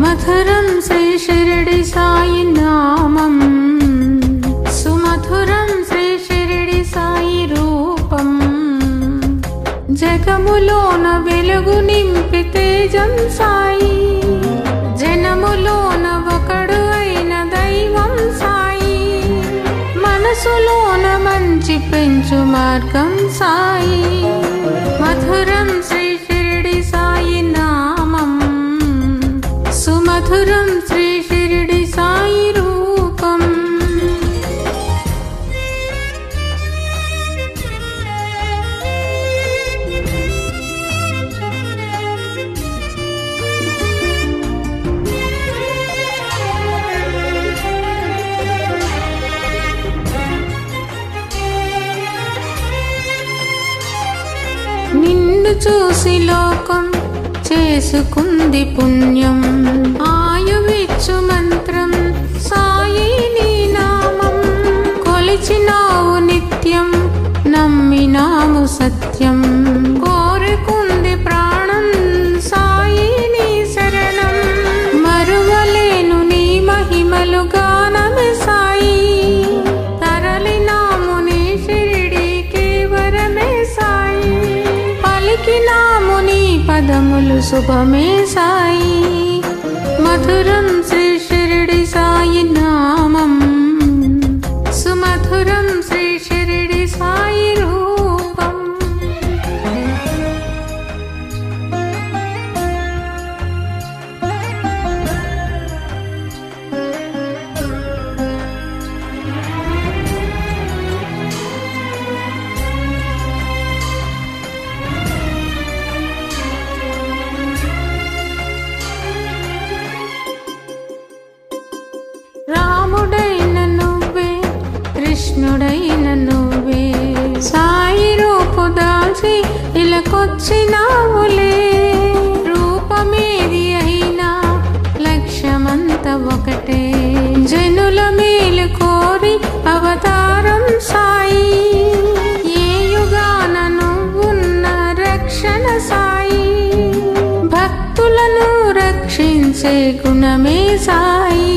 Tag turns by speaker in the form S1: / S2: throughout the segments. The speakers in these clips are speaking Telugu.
S1: మధురం శ్రీ షిరిడి సాయి నామం, సుమధురం శ్రీ షిరిడి సాయి రూపం. జగములోన వెలుగు నింపి తేజం సాయి, జనములోన ఒకడు అయిన దైవం సాయి. మనసులోన మంచి పెంచు మార్గం సాయి. మధురం శ్రీ షిరిడి సాయి నామం, సుమధురం శ్రీ షిరిడి సాయి రూపం. నిన్ను చూసి లోకం చేసుకుంది పుణ్యం, ఆయువిచ్చు మంత్రం సాయి నీ నామం. కొలిచినావు నిత్యం, నమ్మినాము సత్యం, కోరుకుంది ప్రాణం సాయి నీ శరణం. మరువలేను నీ మహిమలు గానమే సాయి, తరలినాము నీ షిరిడి కేవరమే సాయి. పలికినాము నీ పదములు శుభమే సాయి. మధురం శ్రీ షిరిడి సాయి నామం, సుమధురం శ్రీ షిరిడి సాయి రూపం. రాముడైన నువ్వే, కృష్ణుడైన నువ్వే, సాయి రూపు దాల్చి ఇలాకొచ్చినావులే. రూపమేది అయినా లక్ష్యమంత ఒకటే, జనుల మేలు కోరి అవతారం సాయి. ఏ యుగాన నువ్వున్న రక్షణ సాయి, భక్తులను రక్షించే గుణమే సాయి.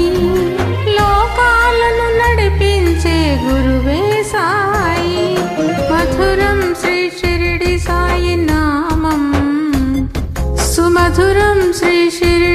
S1: లోకాలను నడిపించే గురువే సాయి. మధురం శ్రీ షిరిడి సాయి నామం, సుమధురం శ్రీ షిరిడి